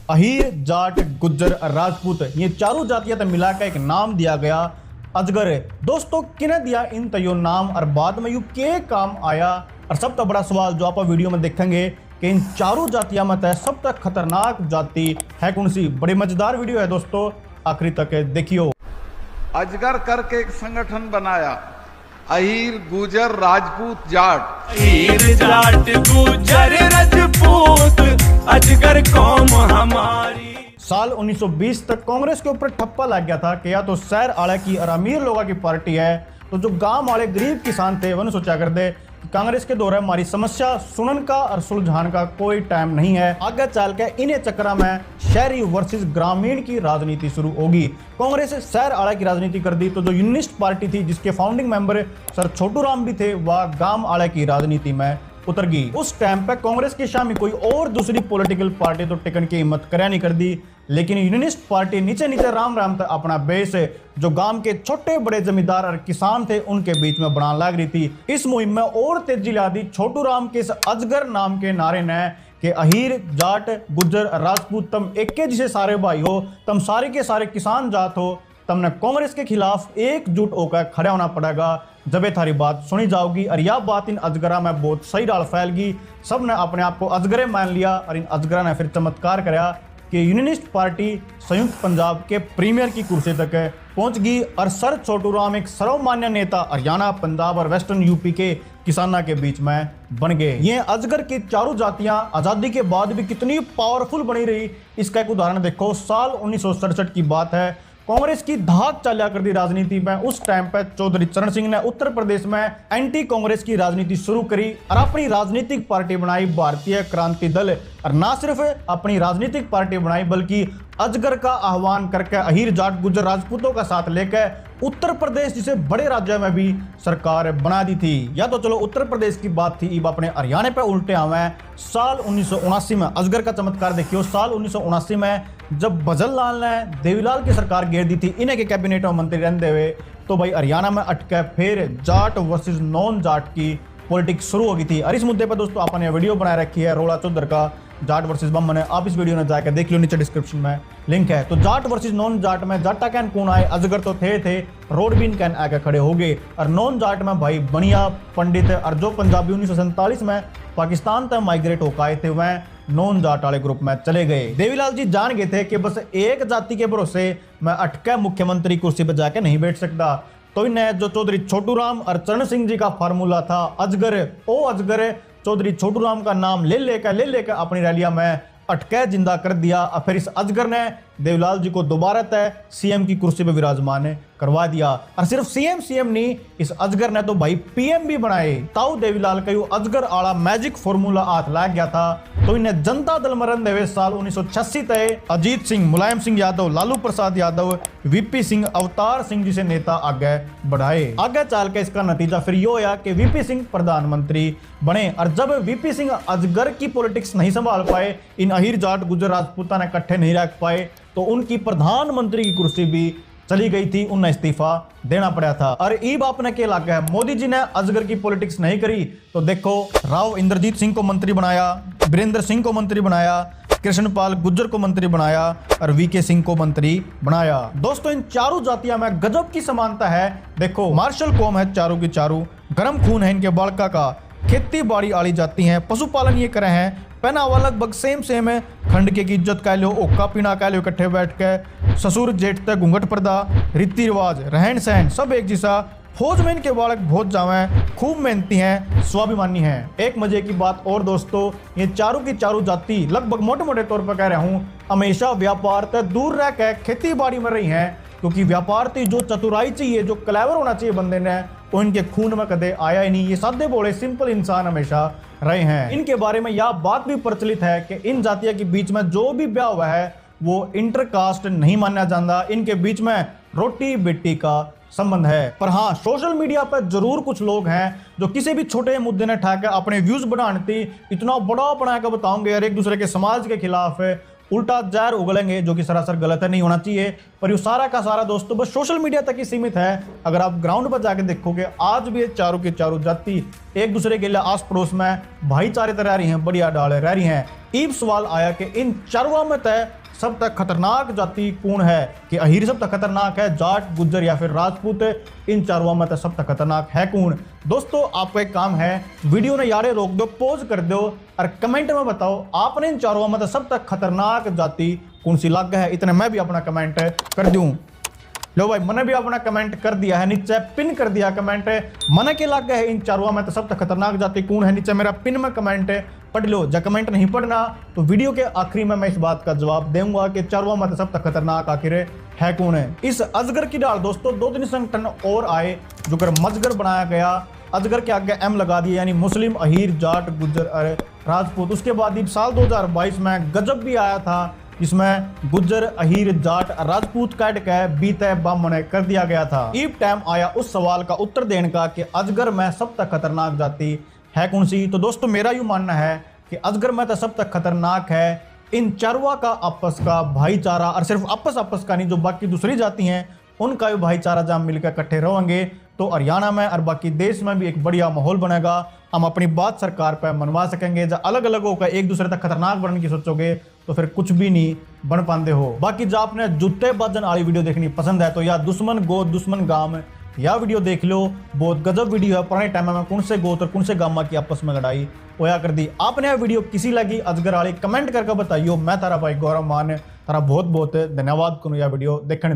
अहीर, जाट, गुज्जर, राजपूत ये चारों जातियां तक मिलाकर एक नाम दिया गया अजगर। दोस्तों किन्हें दिया इन तयो नाम और बाद में यू के काम आया। और सब तक बड़ा सवाल जो आप वीडियो में देखेंगे कि इन चारों जातियां में तय सब तक खतरनाक जाति है कौन सी। बड़ी मजेदार वीडियो है दोस्तों, आखिरी तक देखियो। अजगर करके एक संगठन बनाया, अहीर, गुजर, राजपूत, जाट। अहीर, जाट, गुजर, राजपूत, अजगर कौम हमारी। साल 1920 तक कांग्रेस के ऊपर ठप्पा लग गया था कि या तो शहर आले की और अमीर लोगों की पार्टी है, तो जो गांव वाले गरीब किसान थे उन्होंने सोचा कर दे कांग्रेस के दौरे हमारी समस्या सुनन का और सुलझान का कोई टाइम नहीं है। आगे चल के इन्हें चक्कर में शहरी वर्सेस ग्रामीण की राजनीति शुरू होगी। कांग्रेस शहर आला की राजनीति कर दी, तो जो यूनिस्ट पार्टी थी जिसके founding member sir Chhotu Ram भी थे, वह गांव आले की राजनीति में उतर गई। उस टाइम पे कांग्रेस के शामी कोई और दूसरी पॉलिटिकल पार्टी तो टिकन की हिम्मत करे नहीं कर दी, लेकिन यूनिस्ट पार्टी नीचे नीचे राम राम तक अपना बेस जो गांव के छोटे बड़े जमींदार और किसान थे उनके बीच में बनाने लग रही थी। इस मुहिम में और तेजी ला दी छोटू राम के इस अजगर नाम के नारे ने कि अहीर, जाट, गुज्जर, राजपूत तम एक के जिसे सारे भाई हो, तम सारे के सारे किसान जात हो, तमने कांग्रेस के खिलाफ एकजुट होकर खड़ा होना पड़ेगा। जब ये थारी बात सुनी जाओगी और यह बात इन अजगरा में बहुत सही डाल फैल गई, सब ने अपने आप को अजगरे मान लिया और इन अजगरा ने फिर चमत्कार कराया कि यूनिस्ट पार्टी संयुक्त पंजाब के प्रीमियर की कुर्सी तक पहुंच गई और सर छोटू राम एक सर्वमान्य नेता हरियाणा, पंजाब और वेस्टर्न यूपी के किसानों के बीच में बन गए। ये अजगर की चारों जातियां आजादी के बाद भी कितनी पावरफुल बनी रही, इसका एक उदाहरण देखो। साल 1967 की बात है, कांग्रेस की धाक चला कर दी राजनीति में। उस टाइम पर चौधरी चरण सिंह ने उत्तर प्रदेश में एंटी कांग्रेस की राजनीति शुरू करी और अपनी राजनीतिक पार्टी बनाई भारतीय क्रांति दल। और ना सिर्फ अपनी राजनीतिक पार्टी बनाई बल्कि अजगर का आह्वान करके अहीर, जाट, गुज्जर, राजपूतों का साथ लेकर उत्तर प्रदेश जिसे बड़े राज्यों में भी सरकार बना दी थी। या तो चलो उत्तर प्रदेश की बात थी, अब अपने हरियाणा पे उल्टे आवे। साल 1979 में अजगर का चमत्कार देखियो। साल 1979 में जब भजन लाल ने देवीलाल की सरकार घेर दी थी इन्हें के कैबिनेट में मंत्री रहते हुए, तो भाई हरियाणा में अटके फिर जाट वर्सेस नॉन जाट की पॉलिटिक्स शुरू हो गई थी। और इस मुद्दे पर दोस्तों आपने वीडियो बना रखी है रोड़ा चौधर का, जाट वर्सेस बम ने। आप इस वीडियो में जाकर देख लो, नीचे डिस्क्रिप्शन में लिंक है। तो जाट वर्सेस नॉन जाट में जाटा कैन कौन आए, अजगर तो थे रोड बीन कैन आके खड़े हो गए। और नॉन जाट में भाई बनिया, पंडित और जो पंजाबी 1947 में पाकिस्तान तक माइग्रेट होकर आए थे वह नॉन जाट वाले ग्रुप में चले गए। देवीलाल जी जान गए थे कि बस एक जाति के भरोसे मैं अटके मुख्यमंत्री कुर्सी पर जाके नहीं बैठ सकता, तो इन्हें जो चौधरी छोटू राम और चरण सिंह जी का फार्मूला था अजगर, ओ अजगर, चौधरी छोटू राम का नाम ले लेकर अपनी रैलिया में अटके जिंदा कर दिया। और फिर इस अजगर ने देवीलाल जी को दोबारा तय सीएम की कुर्सी पर विराजमान करवा दिया। और सिर्फ सीएम नहीं, इस अजगर ने तो भाई पीएम भी बनाए। ताऊ देवीलाल का यू अजगर आला मैजिक फॉर्मूला हाथ लग गया था, तो इन्हें जनता दल मरण देवे साल 1986 तक अजीत सिंह, मुलायम सिंह यादव, लालू प्रसाद यादव, वीपी सिंह, अवतार सिंह जिसे नेता आगे बढ़ाए। आगे चल के इसका नतीजा फिर यो होया कि वीपी सिंह प्रधानमंत्री बने। और जब वीपी सिंह अजगर की पॉलिटिक्स नहीं संभाल पाए, इन अहीर, जाट, गुज्जर, राजपूता ने इकट्ठे नहीं रख पाए, तो उनकी प्रधानमंत्री की कुर्सी भी चली गई थी, उन्हें इस्तीफा देना पड़ा था। और ई बाप ने क्या लगा है, मोदी जी ने अजगर की पॉलिटिक्स नहीं करी, तो देखो राव इंद्रजीत सिंह को मंत्री बनाया, वीरेंद्र सिंह को मंत्री बनाया, कृष्णपाल गुर्जर को मंत्री बनाया और वीके सिंह को मंत्री बनाया। दोस्तों इन चारों जातियों में गजब की समानता है। देखो मार्शल कौम है चारों की चारों, गर्म खून है इनके बालका का, खेती बाड़ी आली जाती हैं, पशुपालन ये करे हैं, पहनावा लगभग सेम है, खंडके की इज्जत कह लो, ओका पीना कह लो, इकट्ठे बैठ के ससुर जेठ तक घूंघट पर्दा, रीति रिवाज, रहन सहन सब एक जैसा। फौज में इनके बालक बहुत जावे, खूब मेहनती हैं, स्वाभिमानी हैं। एक मजे की बात और दोस्तों, ये चारों की चारों जाति लगभग मोटे मोटे तौर पर कह रहा हूँ हमेशा व्यापार तक दूर रह के खेती बाड़ी में रही हैं, क्योंकि व्यापार थी जो चतुराई चाहिए, जो क्लेवर होना चाहिए बंदे ने, वो इनके खून में कदे आया ही नहीं। ये सादे बोले सिंपल इंसान हमेशा रहे हैं। इनके बारे में यह बात भी प्रचलित है कि इन जातियों के बीच में जो भी ब्याह हुआ है वो इंटरकास्ट नहीं माना जाता, इनके बीच में रोटी बेटी का संबंध है। पर हाँ, सोशल मीडिया पर जरूर कुछ लोग हैं जो किसी भी छोटे मुद्दे ने उठा के अपने व्यूज बढ़ाने इतना बड़ा बना के बताओगे यार एक दूसरे के समाज के खिलाफ है, उल्टा जहर उगलेंगे, जो कि सरासर गलत है, नहीं होना चाहिए। पर ये सारा का सारा दोस्तों बस सोशल मीडिया तक ही सीमित है। अगर आप ग्राउंड पर जाके देखोगे आज भी ये चारों की चारों जाति एक दूसरे के लिए आस पड़ोस में भाईचारे तरह रह रही हैं, बढ़िया डाल रह रही हैं। ईब सवाल आया कि इन चारों में तय सब तक खतरनाक जाति कौन है, कि अहीर सब तक खतरनाक है, जाट, गुज्जर या फिर राजपूत, इन चारों में सब तक खतरनाक है कौन। दोस्तों आपका एक काम है, वीडियो ने यारे रोक दो, पॉज कर दो और कमेंट में बताओ आपने इन चारों में सब तक खतरनाक जाति कौन सी लग है। इतने मैं भी अपना कमेंट कर दूं। लो भाई मैंने भी अपना कमेंट कर दिया है, नीचे पिन कर दिया कमेंट। मन के लग है इन चारों में तो सब तक खतरनाक जाति कौन है, नीचे मेरा पिन में कमेंट पढ़ लो। जब कमेंट नहीं पढ़ना तो वीडियो के आखिरी में मैं इस बात का जवाब दूंगा कि चारों में तो सब तक खतरनाक आखिर है कौन है। इस अजगर की डाल दोस्तों 2-3 संगठन और आए जो कर मजगर बनाया गया। अजगर के आगे एम लगा दिया, यानी मुस्लिम, अहीर, जाट, गुज्जर और राजपूत। उसके बाद साल 2022 में गजब भी आया था, इसमें गुज्जर, अहीर, जाट, राजपूत काट के बीते बामने कर दिया गया था। ईब टाइम आया उस सवाल का उत्तर देने का कि अजगर में सब तक खतरनाक जाति है कौन सी। तो दोस्तों मेरा यूं मानना है कि अजगर में तो सब तक खतरनाक है इन चारवा का आपस का भाईचारा, और सिर्फ आपस का नहीं, जो बाकी दूसरी जाति हैं उनका भी भाईचारा जब मिलकर इकट्ठे रहेंगे तो हरियाणा में और बाकी देश में भी एक बढ़िया माहौल बनेगा। हम अपनी बात सरकार पर मनवा सकेंगे। जब अलग अलग होकर एक दूसरे तक खतरनाक बनने की सोचोगे तो फिर कुछ भी नहीं बन पाते हो। बाकी जब आपने जूते बाजन वाली वीडियो देखनी पसंद है तो या दुश्मन गोद दुश्मन गांव या वीडियो देख लो, बहुत गजब वीडियो है। पुराने टाइम में कौन से गोत्र कौन से गामा की आपस में लड़ाई होया कर दी। आपने यह वीडियो किसी लगी अजगर वाली कमेंट करके बताइयो। मैं तारा भाई गौरव मान तारा बहुत बहुत धन्यवाद करूँ यह वीडियो देखने।